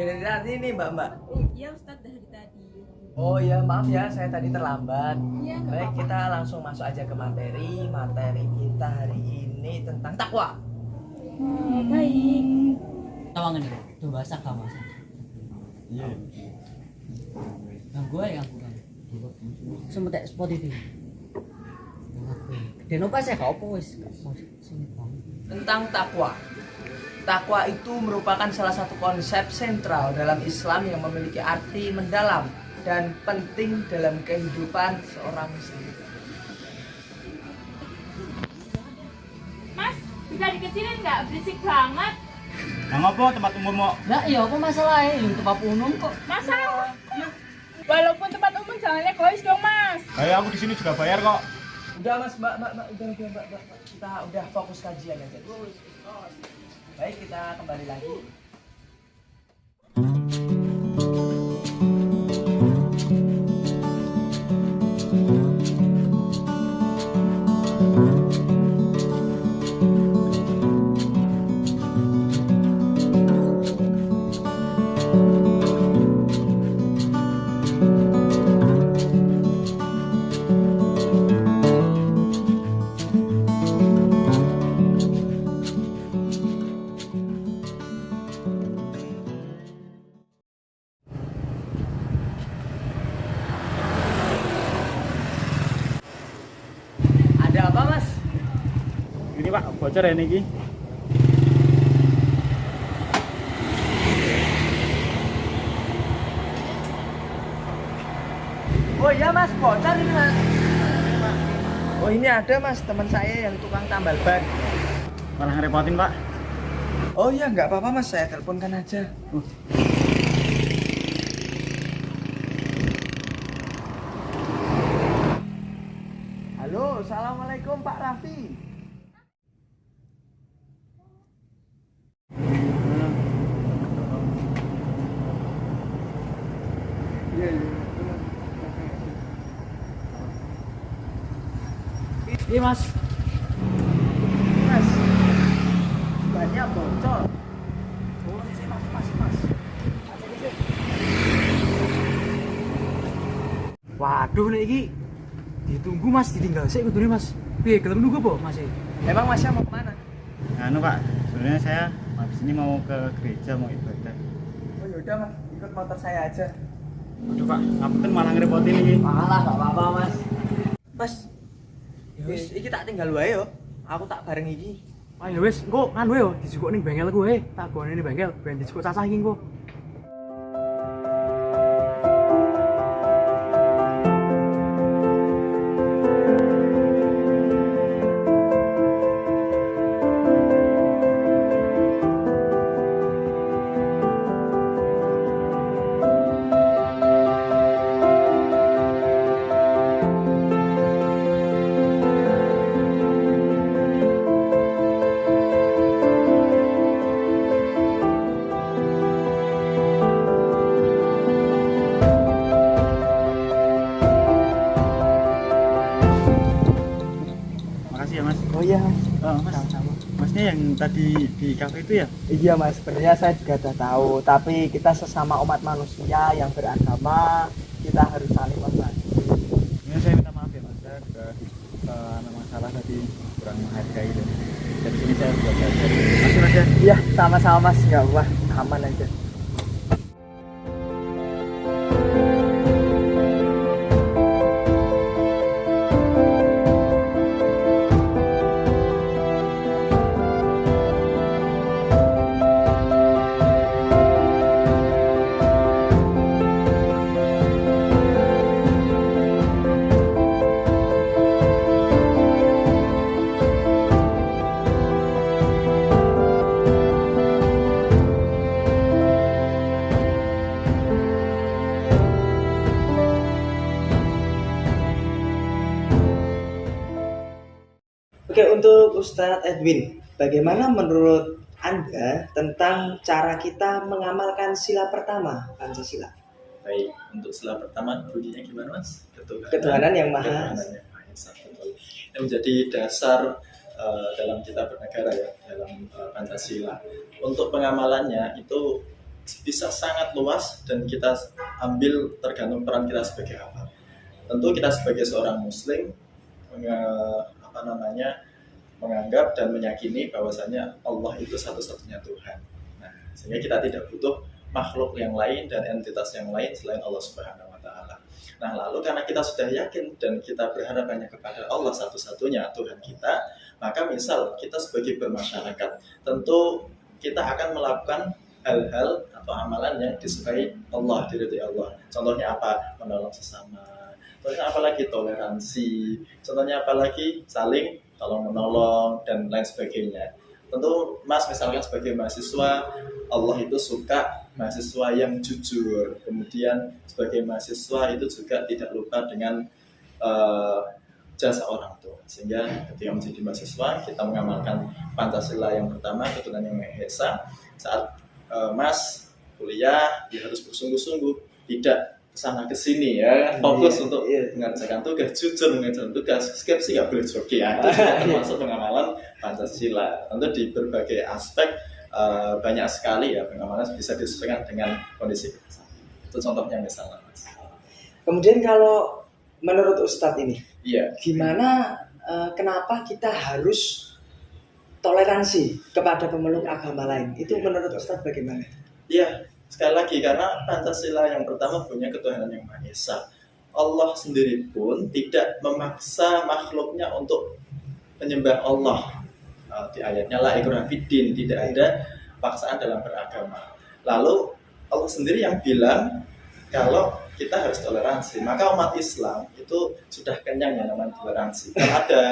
Dari tadi nih Mbak. Oh iya Ustadz dari tadi. Oh ya maaf ya saya tadi terlambat. Iya nggak Baik apa-apa. kita langsung masuk aja ke materi. Materi kita hari ini tentang takwa. Baik. Tawangan itu, tuh bahasa agama. Iya. Nah gue yang kurang. Sempet tak spot itu. Dan apa sih kau wis sini bang. Tentang takwa. Takwa itu merupakan salah satu konsep sentral dalam Islam yang memiliki arti mendalam dan penting dalam kehidupan seorang muslim. Mas, bisa dikecilin nggak? Berisik banget. Nang apa tempat umum mau? Nah iya apa masalahnya? Yang tempat umum kok. Masa? Walaupun tempat umum jangan egois dong Mas. Kayak aku di sini juga bayar kok. Udah mas, mbak, udah mbak. Kita udah fokus kajian aja. Baik kita kembali lagi. Ada apa mas? Ini Pak, bocor ya niki. Oh iya mas, bocor ini mas. Oh ini ada mas, teman saya yang tukang tambal ban. Malah ngerepotin Pak. Oh iya nggak apa-apa mas, saya teleponkan aja. Halo, assalamualaikum Pak Raffi. Iya mas. Mas, bannya bocor. Oh sini mas. Waduh nih iki. Ditunggu mas, ditinggal sih kudune mas. Piye gelem nunggu apa mas? Emang masnya mau kemana? Anu Pak, sebenarnya saya habis ini mau ke gereja mau ibadah. Oh yaudah mas, ikut motor saya aja. Aduh Pak, ngapunten malah ngerepotin ini. Malah nggak apa-apa mas. Mas, wis iki tak tinggal wae yo. Aku tak bareng iki. Wah ya wis, engko kan yo dijukuk ning bengkel gue. Tak gone ning bengkel, ben dijukuk cacah iki engko. Makasih ya Mas. Oh iya mas. Mas. Masnya yang tadi di kafe itu ya? Iya mas, sebenarnya saya juga udah tahu. Tapi kita sesama umat manusia yang beragama, kita harus saling berbagi. Ini saya minta maaf ya Mas, saya juga memang salah tadi kurang menghargai dan dari sini saya juga belajar. Masih Mas ya? Iya, sama-sama mas. Nggak apa, aman aja. Oke, untuk Ustadz Edwin, bagaimana menurut Anda tentang cara kita mengamalkan sila pertama Pancasila? Baik, untuk sila pertama bunyinya gimana Mas? Ketuhanan yang Maha Ketuhanan yang Maha Esa, betul. Ini menjadi dasar dalam kita bernegara ya, dalam Pancasila. Untuk pengamalannya itu bisa sangat luas dan kita ambil tergantung peran kita sebagai apa. Tentu kita sebagai seorang muslim menganggap dan meyakini bahwasanya Allah itu satu-satunya Tuhan. Nah, sehingga kita tidak butuh makhluk yang lain dan entitas yang lain selain Allah Subhanahu wa taala. Nah, lalu karena kita sudah yakin dan kita berharap hanya kepada Allah satu-satunya Tuhan kita, maka misal kita sebagai bermasyarakat, tentu kita akan melakukan hal-hal atau amalan yang disukai Allah, diridhoi Allah. Contohnya apa? Menolong sesama. Contohnya apalagi toleransi. Contohnya apalagi saling tolong menolong dan lain sebagainya. Tentu Mas misalkan sebagai mahasiswa, Allah itu suka mahasiswa yang jujur. Kemudian sebagai mahasiswa itu juga tidak lupa dengan jasa orang tua. Sehingga ketika menjadi mahasiswa kita mengamalkan Pancasila yang pertama, ketuhanan yang Maha Esa. Saat Mas kuliah dia harus bersungguh-sungguh, tidak kesana kesini ya, fokus untuk mengerjakan tugas, jujur mengerjakan tugas. Skripsi nggak boleh joki ya, itu juga termasuk pengamalan Pancasila. Tentu di berbagai aspek banyak sekali ya pengamalan bisa disesuaikan dengan kondisi kita. Itu contohnya misalnya Mas. Kemudian kalau menurut Ustadz ini, Iya. gimana kenapa kita harus toleransi kepada pemeluk agama lain? Itu menurut Ustadz bagaimana? Iya, sekali lagi karena Pancasila yang pertama punya ketuhanan yang Maha Esa. Allah sendiri pun tidak memaksa makhluknya untuk menyembah Allah. Di ayatnya la ikraha fiddin, tidak ada paksaan dalam beragama. Lalu Allah sendiri yang bilang kalau kita harus toleransi. Maka umat Islam itu sudah kenyang yang namanya toleransi. Kalau ada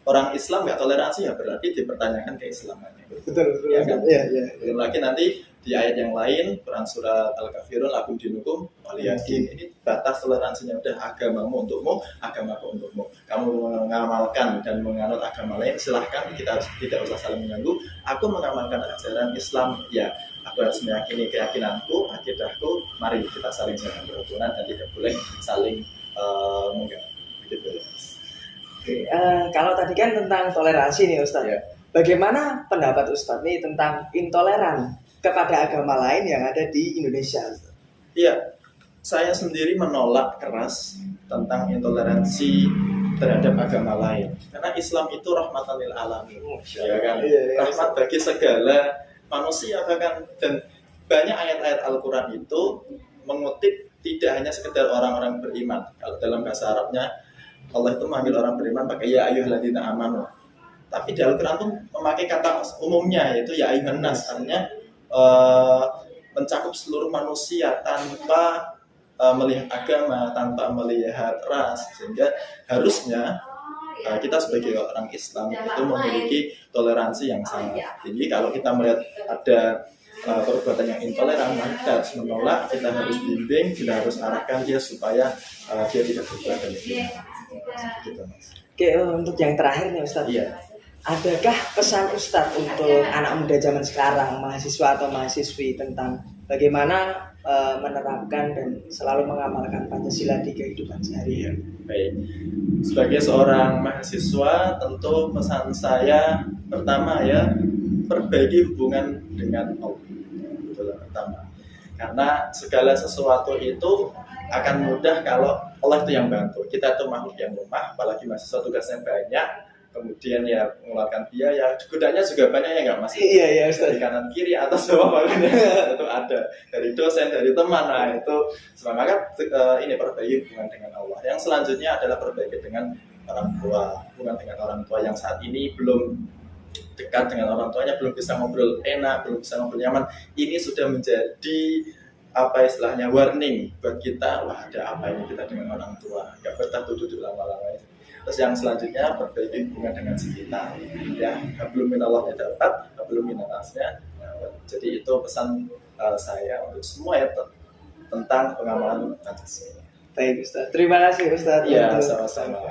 orang Islam nggak toleransi ya berarti dipertanyakan keislamannya. Betul. Ya kan? Iya. Belum lagi nanti di ayat yang lain Quran surat Al-Kafirun lakum dinukum waliyadin. Ini batas toleransinya udah agamamu untukmu, agamaku untukmu. Kamu mengamalkan dan menganut agama lain silahkan, kita tidak usah saling mengganggu. Aku mengamalkan ajaran Islam, ya aku harus meyakini keyakinanku, akidahku. Mari kita saling jangan berhubungan dan tidak boleh saling mengganggu. Begitu ya. Oke, kalau tadi kan tentang toleransi nih Ustadz. Ya. Bagaimana pendapat Ustadz nih tentang intoleran kepada agama lain yang ada di Indonesia? Iya, saya sendiri menolak keras tentang intoleransi terhadap agama lain. Karena Islam itu rahmatan lil alamin, ya kan? Rahmat bagi segala manusia bahkan, dan banyak ayat-ayat Al-Quran itu mengutip tidak hanya sekedar orang-orang beriman. Kalau dalam bahasa Arabnya Allah itu memanggil orang beriman pakai ya ayyuhalladzina amanu. Tapi di Al-Quran itu memakai kata umumnya yaitu ya ayyuhan nas, artinya mencakup seluruh manusia tanpa melihat agama, tanpa melihat ras. Sehingga harusnya kita sebagai orang Islam itu memiliki toleransi yang sangat tinggi. Kalau kita melihat ada perbuatan yang intoleran, maka kita harus menolak, kita harus bimbing, kita harus arahkan dia supaya dia tidak berbuat demikian. Gitu, Mas. Oke, untuk yang terakhir nih Ustadz. Iya. Adakah pesan Ustadz untuk anak muda zaman sekarang, mahasiswa atau mahasiswi, tentang bagaimana menerapkan dan selalu mengamalkan Pancasila di kehidupan sehari-hari? Baik. Sebagai seorang mahasiswa, tentu pesan saya pertama ya, perbaiki hubungan dengan Allah. Itu yang pertama. Karena segala sesuatu itu akan mudah kalau Allah itu yang bantu. Kita itu makhluk yang lemah, apalagi mahasiswa tugasnya banyak. Kemudian ya mengeluarkan biaya, godanya juga banyak ya nggak Mas? Iya Ustaz. Dari kanan kiri atas bawah makanya itu ada dari dosen, dari teman. Nah itu semangat ini perbaiki hubungan dengan Allah. Yang selanjutnya adalah perbaiki dengan orang tua, hubungan dengan orang tua yang saat ini belum dekat dengan orang tuanya, belum bisa ngobrol enak, belum bisa ngobrol nyaman. Ini sudah menjadi apa istilahnya warning buat kita, wah ada apa ini kita dengan orang tua, nggak betah duduk lama-lama. Terus yang selanjutnya perbaiki hubungan dengan sekitar, ya belum minallah dapat, belum minanasnya. Jadi itu pesan saya untuk semua ya tentang pengamalan Pancasila. Baik Ustaz, terima kasih Ustaz. Ya sama-sama.